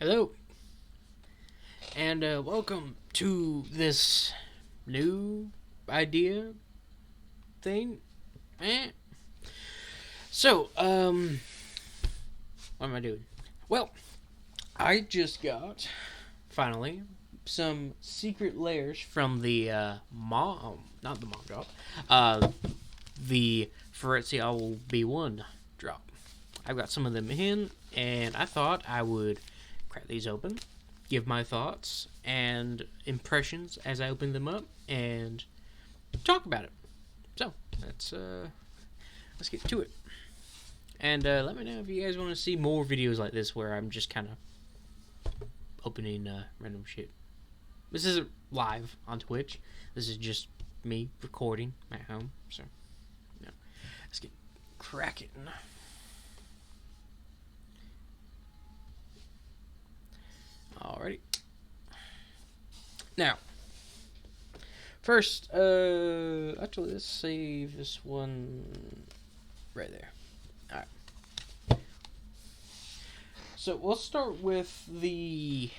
Hello, and welcome to this new idea thing. Eh. So, what am I doing? Well, I just got, finally, some secret layers from the not the mom drop, the Feretzi Owl B1 drop. I've got some of them in, and I thought I would crack these open, give my thoughts and impressions as I open them up, and talk about it. So let's get to it. And let me know if you guys want to see more videos like this where I'm just kind of opening random shit. This isn't live on Twitch. This is just me recording at home. So, yeah. Let's get cracking. Alrighty. Now, first, actually, let's save this one right there. Alright. So we'll start with the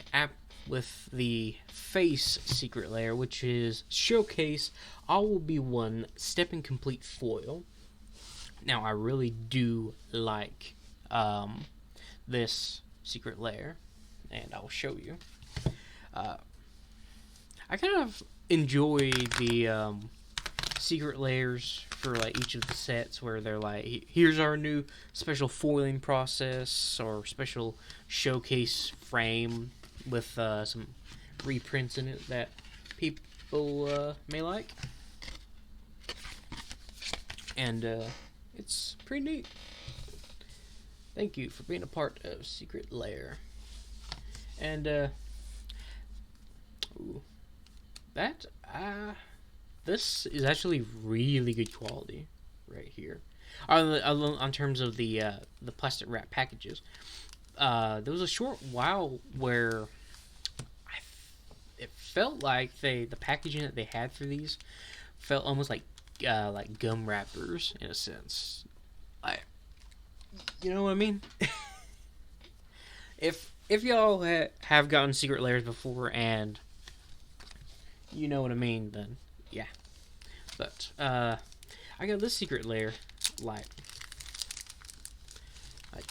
face secret layer, which is Showcase All Will Be One Step Incomplete Foil. Now, I really do like this secret layer, and I'll show you. I kind of enjoy the secret layers for like each of the sets where they're like, here's our new special foiling process or special showcase frame with some reprints in it that people may like, and it's pretty neat. Thank you for being a part of Secret Lair. And ooh, that this is actually really good quality right here. On terms of the plastic wrap packages, there was a short while where it felt like the packaging that they had for these felt almost like gum wrappers in a sense. You know what I mean? If y'all have gotten secret layers before and you know what I mean, then yeah. But I got this secret layer like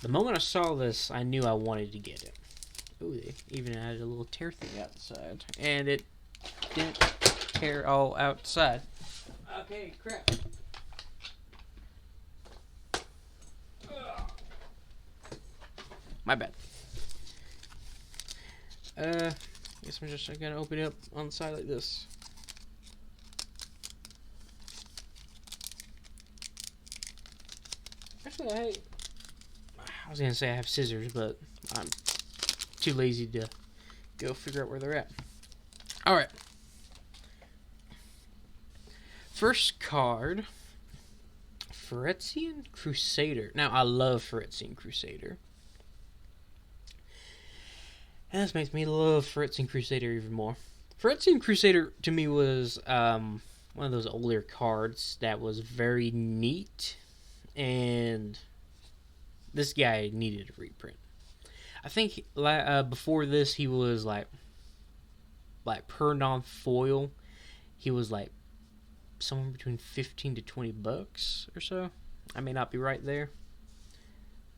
the moment I saw this, I knew I wanted to get it. Ooh, they even added a little tear thing outside, and it didn't tear all outside. Okay, crap. My bad. Guess I'm just gonna open it up on the side like this. Actually, I was gonna say I have scissors, but I'm too lazy to go figure out where they're at. Alright. First card, Phyrexian Crusader. Now, I love Phyrexian Crusader. And this makes me love Phyrexian Crusader even more. Phyrexian Crusader, to me, was one of those older cards that was very neat, and this guy needed a reprint. I think before this, he was like per non-foil, he was like somewhere between $15 to $20 or so. I may not be right there,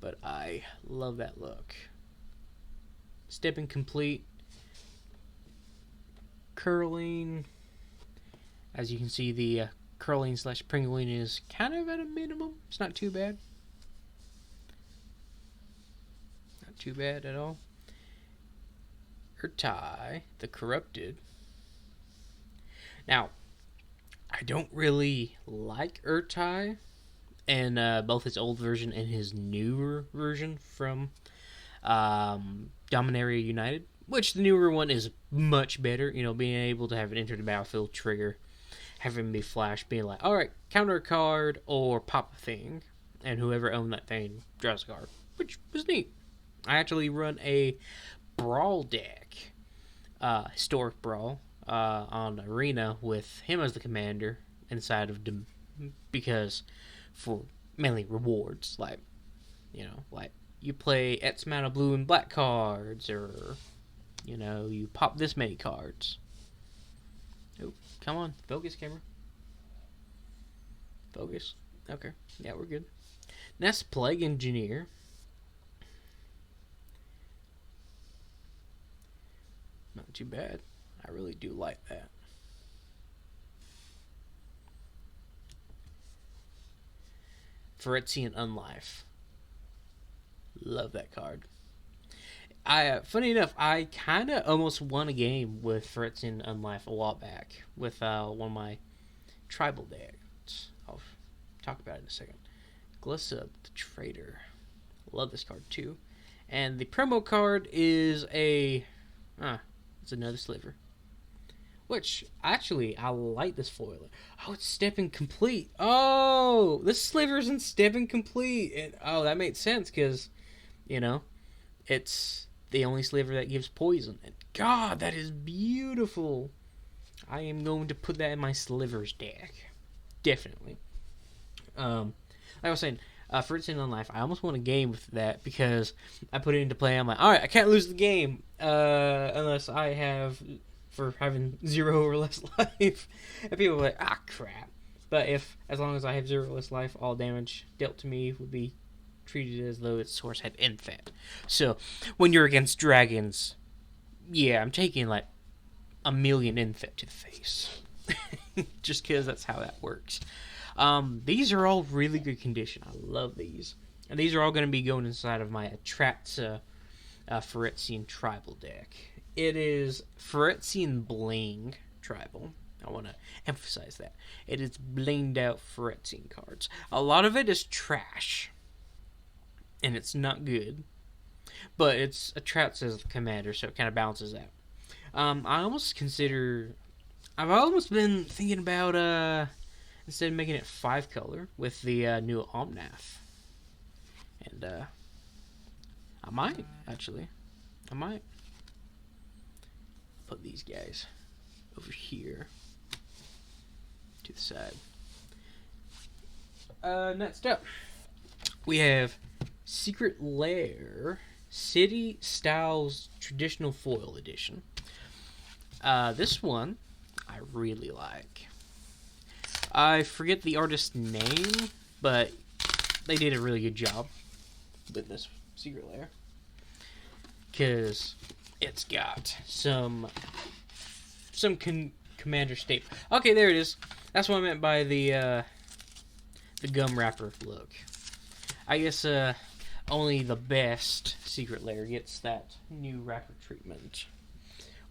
but I love that look. Step Incomplete, curling. As you can see, the curling / pringling is kind of at a minimum. It's not too bad. Not too bad at all. Urtai, the Corrupted. Now, I don't really like Urtai in both his old version and his newer version from Dominaria United, which the newer one is much better. You know, being able to have an enter the battlefield trigger, having me flash, being like, alright, counter a card or pop a thing, and whoever owned that thing draws a card, which was neat. I actually run a Brawl deck, Historic Brawl, on Arena with him as the commander inside of because for mainly rewards, like you play X amount of blue and black cards, or, you know, you pop this many cards. Oh, come on, focus, camera. Focus. Okay, yeah, we're good. Next, Plague Engineer. Not too bad. I really do like that. Phyrexian Unlife. Love that card. Funny enough, I kind of almost won a game with Phyrexian Unlife a while back with one of my tribal decks. I'll talk about it in a second. Glissa the Trader. Love this card too. And the promo card is it's another sliver. Which, actually, I like this foil. Oh, it's Stepping Complete. Oh, this sliver's in Stepping Complete. And, oh, that makes sense, because, you know, it's the only sliver that gives poison. And, God, that is beautiful. I am going to put that in my slivers deck. Definitely. Like I was saying, Phyrexian Unlife, I almost won a game with that, because I put it into play. I'm like, alright, I can't lose the game, unless I have... for having 0 or less life. And people are like, crap. But as long as I have 0 or less life, all damage dealt to me would be treated as though its source had infect. So, when you're against dragons, yeah, I'm taking like 1,000,000 infect to the face. Just because that's how that works. These are all really good condition. I love these. And these are all going to be going inside of my Atraxa Phyrexian Tribal deck. It is Phyrexian Bling Tribal. I want to emphasize that. It is blinged out Phyrexian cards. A lot of it is trash. And it's not good. But it's Atraxa's commander, so it kind of balances out. I've almost been thinking about, instead of making it 5 color with the new Omnath. And, I might, actually. Put these guys over here to the side. Next up, we have Secret Lair City Styles Traditional Foil Edition. This one I really like. I forget the artist's name, but they did a really good job with this Secret Lair, because it's got some commander staple. Okay, there it is. That's what I meant by the gum wrapper look. I guess only the best Secret Lair gets that new wrapper treatment,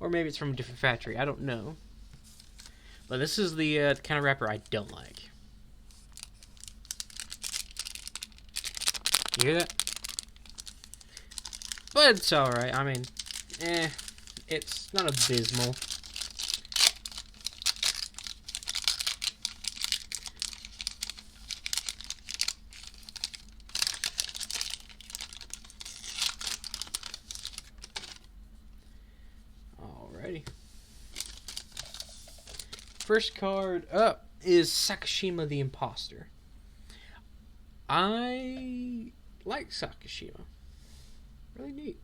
or maybe it's from a different factory. I don't know. But this is the kind of wrapper I don't like. You hear that? But it's alright. I mean, it's not abysmal. Alrighty. First card up is Sakashima the Imposter. I like Sakashima. Really neat.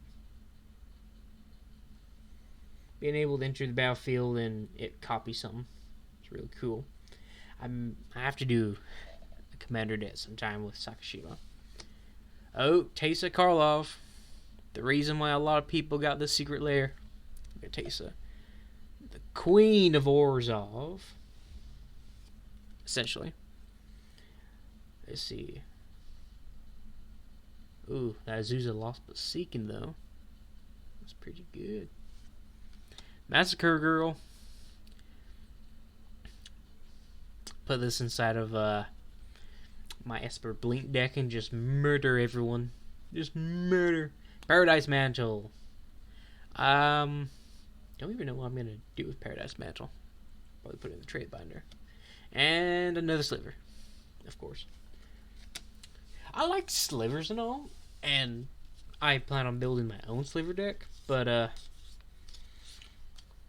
Being able to enter the battlefield and it copies something. It's really cool. I have to do a commander deck sometime with Sakashima. Oh, Teysa Karlov. The reason why a lot of people got this Secret Lair. Look at Teysa. The Queen of Orzhov. Essentially. Let's see. Ooh, that Azusa lost but Seeking, though. That's pretty good. Massacre Girl. Put this inside of my Esper Blink deck and just murder everyone. Just murder. Paradise Mantle. Don't even know what I'm going to do with Paradise Mantle. Probably put it in the trade binder. And another sliver, of course. I like slivers and all, and I plan on building my own sliver deck, but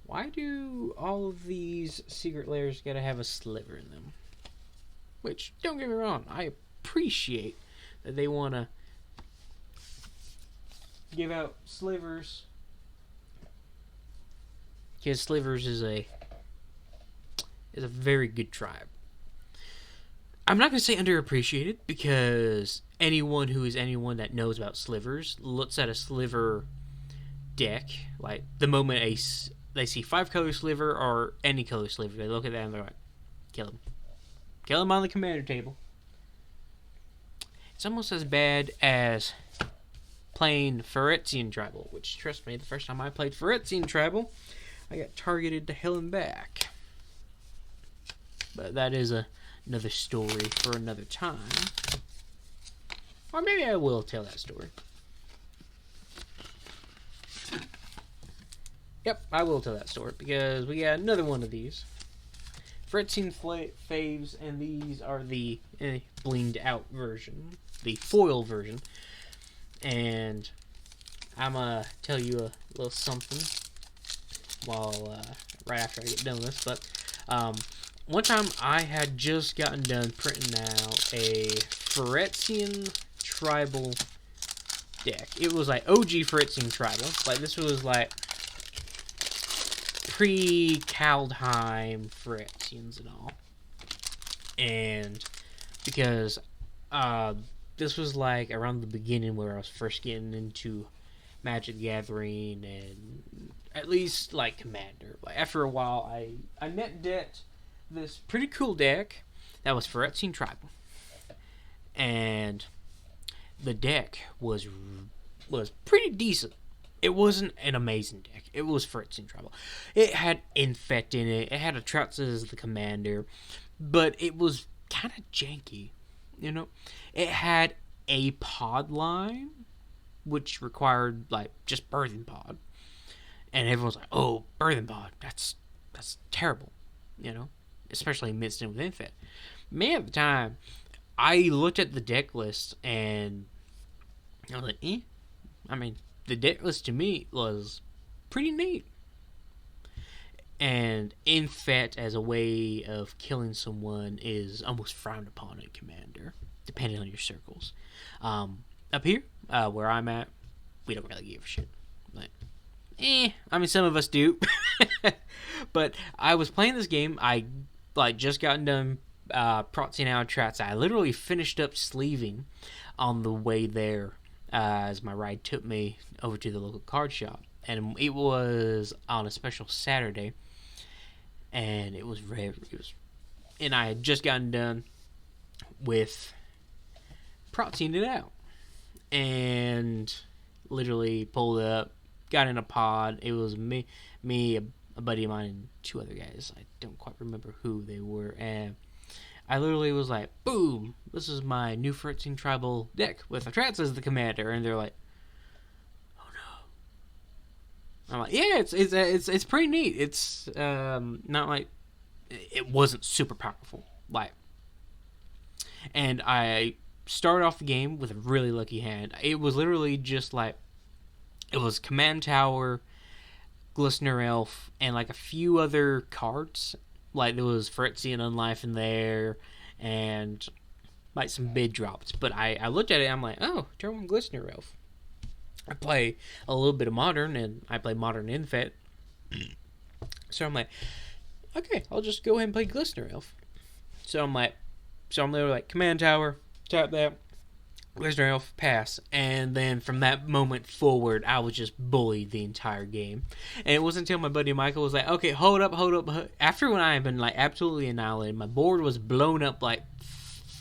why do all of these Secret Lairs gotta have a sliver in them? Which, don't get me wrong, I appreciate that they wanna give out Slivers. Because Slivers is a very good tribe. I'm not going to say underappreciated, because anyone that knows about Slivers looks at a Sliver deck, like the moment they see 5-color Sliver or any color Sliver, they look at that and they're like, kill him. Kill him on the commander table. It's almost as bad as playing Phyrexian Tribal, which, trust me, the first time I played Phyrexian Tribal, I got targeted to hell and back. But that is another story for another time. Or maybe I will tell that story. Yep, I will tell that story, because we got another one of these. Phyrexian Faves, and these are the blinged out version, the foil version. And I'm going to tell you a little something while right after I get done with this. But one time I had just gotten done printing out a Phyrexian Tribal deck. It was like OG Phyrexian Tribal. Like, this was like pre-Kaldheim Phyrexians and all. And because this was like around the beginning where I was first getting into Magic the Gathering and at least like Commander. Like, after a while, I net decked this pretty cool deck that was Phyrexian Tribal, and the deck was pretty decent. It wasn't an amazing deck. It was Phyrexian Tribal. It had Infect in it. It had Atraxa as the commander, but it was kind of janky. You know, it had a pod line, which required like just Birthing Pod, and everyone's like, "Oh, Birthing Pod, that's terrible," you know, especially mixed in with Infect. Me at the time, I looked at the deck list and I was like, "Eh." I mean, the deck list to me was pretty neat. And Infect as a way of killing someone is almost frowned upon in Commander, depending on your circles. Up here, where I'm at, we don't really give a shit. Like, I mean, some of us do. But I was playing this game. I just gotten done proxying out Trats. I literally finished up sleeving on the way there, as my ride took me over to the local card shop. And it was on a special Saturday. And it was and I had just gotten done with proxying it out. And literally pulled up, got in a pod. It was me, a buddy of mine, and two other guys. I don't quite remember who they were. And I literally was like, boom, this is my new Phyrexian Tribal deck with Atraxa as the commander. And they're like, oh no. I'm like, yeah, it's pretty neat. It's not like, it wasn't super powerful. Like, and I started off the game with a really lucky hand. It was literally just like, it was Command Tower, Glistener Elf, and like a few other cards. Like, there was Phyrexian Unlife in there, and like some bid drops. But I looked at it and I'm like, oh, turn 1 Glistener Elf. I play a little bit of Modern, and I play Modern Infect. So I'm like, okay, I'll just go ahead and play Glistener Elf. So I'm literally like, Command Tower, tap that, Glistener Elf, pass. And then from that moment forward, I was just bullied the entire game. And it wasn't until my buddy Michael was like, okay, hold up. After when I had been like absolutely annihilated, my board was blown up like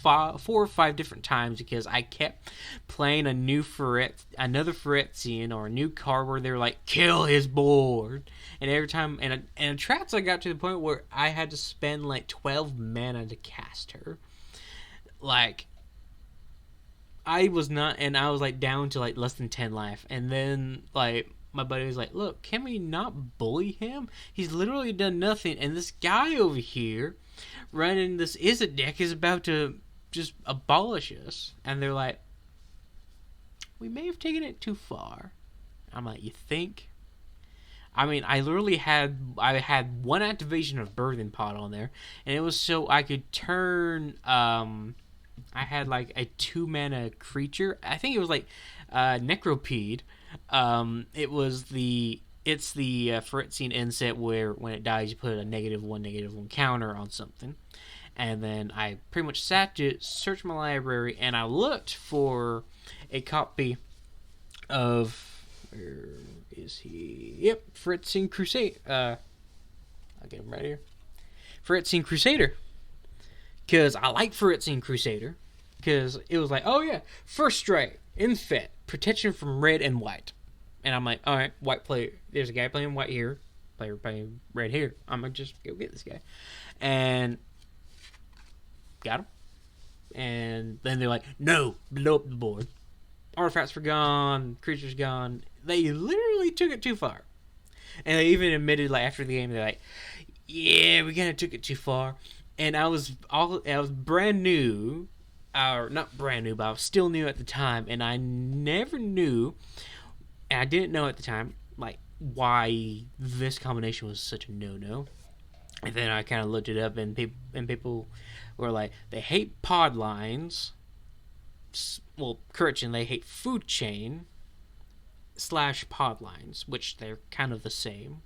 4 or 5 different times because I kept playing another Phyrexian or a new card where they were like, kill his board. And every time, and Atraxa got to the point where I had to spend like 12 mana to cast her. Like, I was like down to like less than 10 life. And then like my buddy was like, look, can we not bully him? He's literally done nothing. And this guy over here running this Izzet deck is about to just abolish us. And they're like, we may have taken it too far. I'm like, you think? I mean, I had one activation of Birthing Pod on there, and it was so I could turn I had like a 2-mana creature. I think it was like Necropede. It's the Phyrexian inset where when it dies you put a -1/-1 counter on something. And then I pretty much sat it, searched my library, and I looked for a copy of, where is he? Yep, Phyrexian Crusade. I'll get him right here. Phyrexian Crusader. Because I like Phyrexian Crusader. Because it was like, oh yeah, first strike, infect, protection from red and white. And I'm like, alright, white player. There's a guy playing white here, player playing red here. I'm going to just go get this guy. And got him. And then they're like, no, blow up the board. Artifacts were gone, creatures gone. They literally took it too far. And they even admitted, like, after the game, they're like, yeah, we kind of took it too far. And I was brand new, or not brand new, but I was still new at the time, and I never knew, and I didn't know at the time, like, why this combination was such a no-no. And then I kind of looked it up, and people were like, they hate pod lines. Well, correction, they hate food chain / pod lines, which they're kind of the same,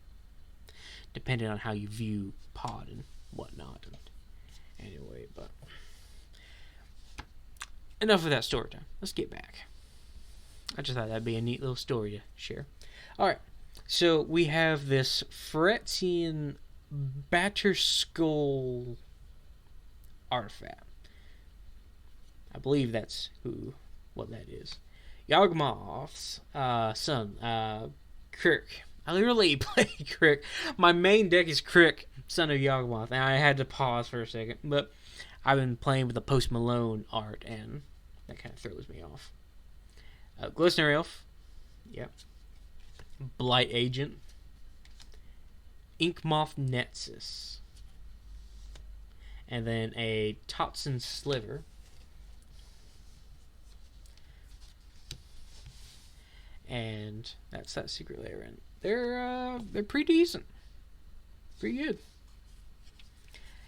depending on how you view pod and whatnot. Anyway, but enough of that story time. Let's get back. I just thought that'd be a neat little story to share. Alright, so we have this Phyrexian Batterskull artifact. I believe that's what that is. Yawgmoth's son, Crick. I literally play Crick. My main deck is Crick, son of Yawgmoth, and I had to pause for a second, but I've been playing with the Post Malone art, and that kind of throws me off. Glistener Elf, yep. Blight Agent, Inkmoth Netsis, and then a Totson Sliver, and that's that secret layer in. They're pretty decent, pretty good.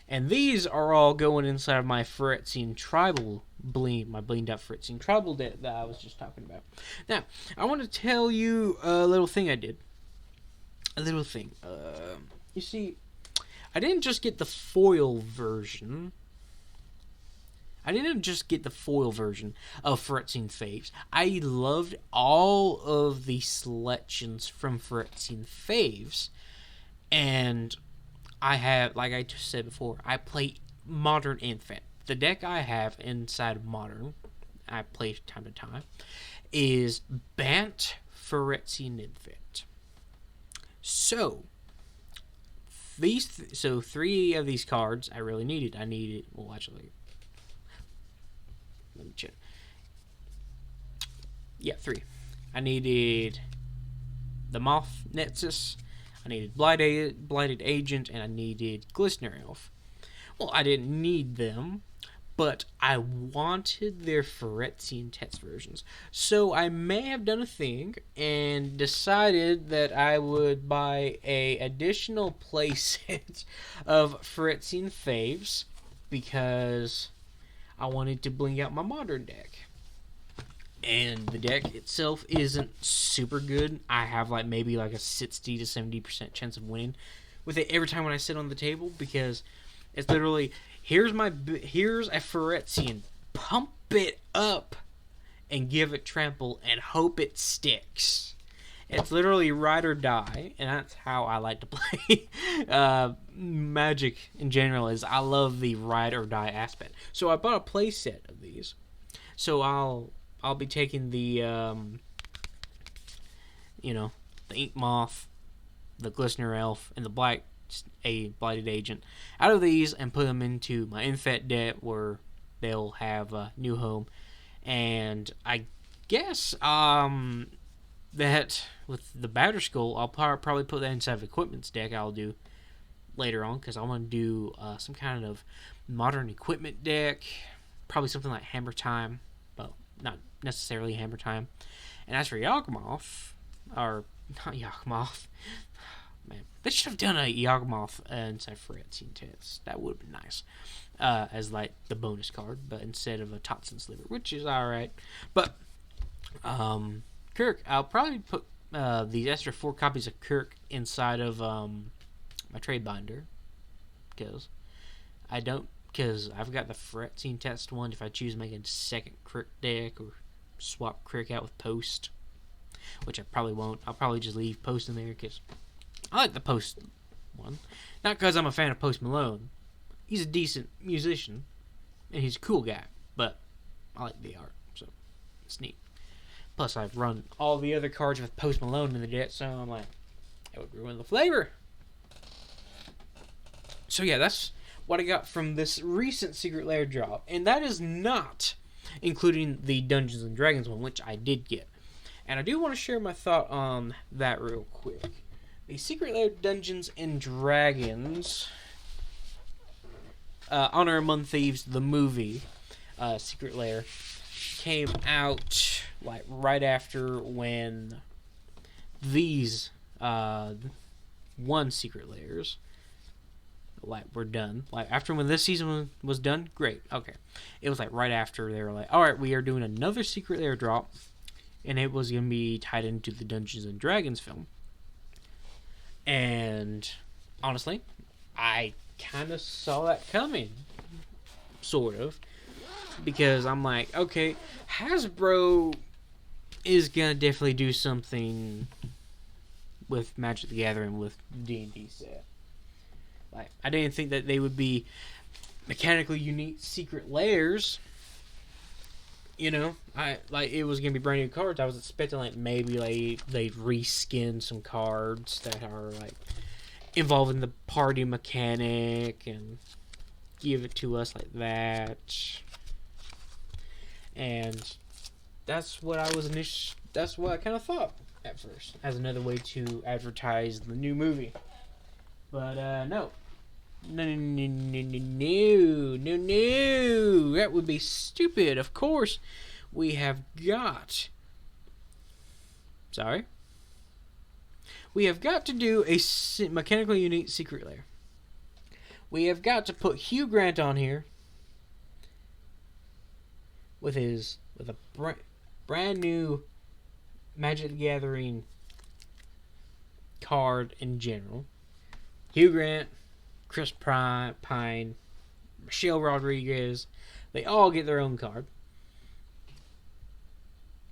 And these are all going inside of my Phyrexian Tribal Bleed, my Bleed Out Phyrexian Tribal deck that I was just talking about. Now, I want to tell you a little thing I did. A little thing. You see, I didn't just get the foil version. I didn't just get the foil version of Phyrexian Faves. I loved all of the selections from Phyrexian Faves. And I have, like I just said before, I play Modern Infant. The deck I have inside of Modern, I play time to time, is Bant Phyrexian Infant. So, three of these cards I really needed. Well, actually, let me check. Yeah, 3. I needed the Moth Netsis, I needed Blighted Agent, and I needed Glistener Elf. Well, I didn't need them, but I wanted their Phyrexian text versions. So I may have done a thing and decided that I would buy a additional playset of Phyrexian Faves because I wanted to bling out my Modern deck. And the deck itself isn't super good. I have maybe a 60 to 70% chance of winning with it every time when I sit on the table, because it's literally, here's a Phyrexian, pump it up and give it trample and hope it sticks. It's literally ride or die, and that's how I like to play Magic in general. Is I love the ride or die aspect. So I bought a playset of these. So I'll be taking the Ink Moth, the Glistener Elf, and the Blighted Agent out of these and put them into my Infect deck where they'll have a new home. And I guess that with the Batterskull, I'll probably put that inside of Equipment's deck. I'll do later on because I want to do some kind of Modern Equipment deck, probably something like Hammer Time, but not necessarily Hammer Time. And as for Yawgmoth, or not Yawgmoth, man, they should have done a Yawgmoth inside Phyrexian test. That would have been nice. as like the bonus card, but instead of a Totson Sliver, which is alright. But Kirk, I'll probably put these extra 4 copies of Kirk inside of my trade binder, because I've got the Fretting Test one. If I choose to make a second Kirk deck or swap Kirk out with Post, which I probably won't. I'll probably just leave Post in there because I like the Post one. Not because I'm a fan of Post Malone. He's a decent musician and he's a cool guy, but I like the art, so it's neat. Plus, I've run all the other cards with Post Malone in the deck, so I'm like, that would ruin the flavor. So yeah, that's what I got from this recent Secret Lair drop, and that is not including the Dungeons and Dragons one, which I did get. And I do want to share my thought on that real quick. The Secret Lair Dungeons and Dragons, Honor Among Thieves, the movie, Secret Lair, came out like right after when these one Secret Lairs like were done. Like after when this season was done, great. Okay. It was like right after they were like, alright, we are doing another Secret Lair drop, and it was going to be tied into the Dungeons and Dragons film. And honestly, I kind of saw that coming. Sort of. Because I'm like, okay, Hasbro is going to definitely do something with Magic the Gathering with D&D set. Like, I didn't think that they would be mechanically unique Secret Lairs. You know, it was gonna be brand new cards. I was expecting like maybe like they'd reskin some cards that are like involving the party mechanic and give it to us like that. And that's what that's what I kind of thought at first, as another way to advertise the new movie. But no. No, that would be stupid. Of course, we have got to do a mechanically unique Secret Lair. We have got to put Hugh Grant on here with a brand new Magic the Gathering card in general. Hugh Grant, Chris Pine, Michelle Rodriguez, they all get their own card.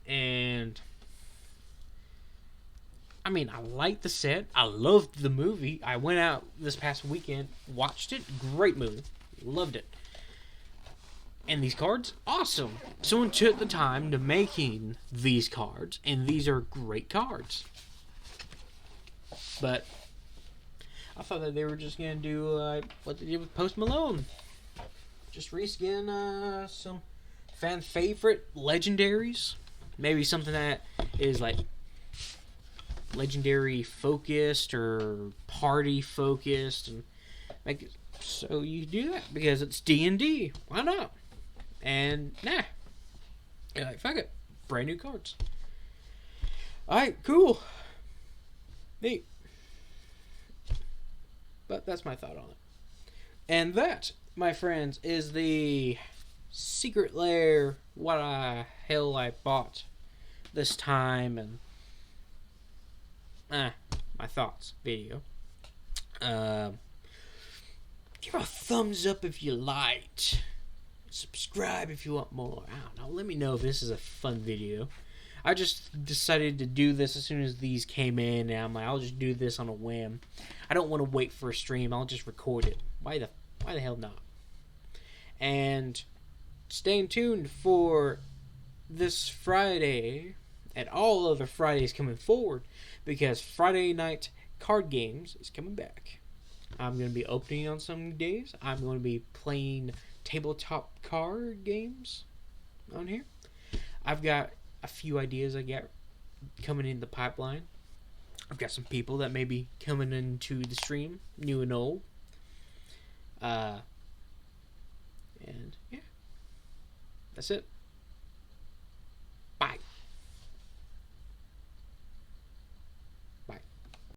And I mean, I like the set. I loved the movie. I went out this past weekend, watched it. Great movie. Loved it. And these cards, awesome. Someone took the time to making these cards, and these are great cards. But I thought that they were just going to do what they did with Post Malone. Just reskin some fan favorite legendaries. Maybe something that is like legendary focused or party focused. And make it so you do that because it's D&D. Why not? And nah. You're like, fuck it. Brand new cards. Alright, cool. Neat. But that's my thought on it. And that, my friends, is the Secret Lair, what the hell I bought this time, and my thoughts video. Give a thumbs up if you liked. Subscribe if you want more. I don't know. Let me know if this is a fun video. I just decided to do this as soon as these came in, and I'm like, I'll just do this on a whim. I don't want to wait for a stream. I'll just record it. Why the hell not? And stay tuned for this Friday and all other Fridays coming forward, because Friday night card games is coming back. I'm going to be opening on some days. I'm going to be playing tabletop card games on here. I've got a few ideas I got coming in the pipeline. I've got some people that may be coming into the stream, new and old. And yeah, that's it.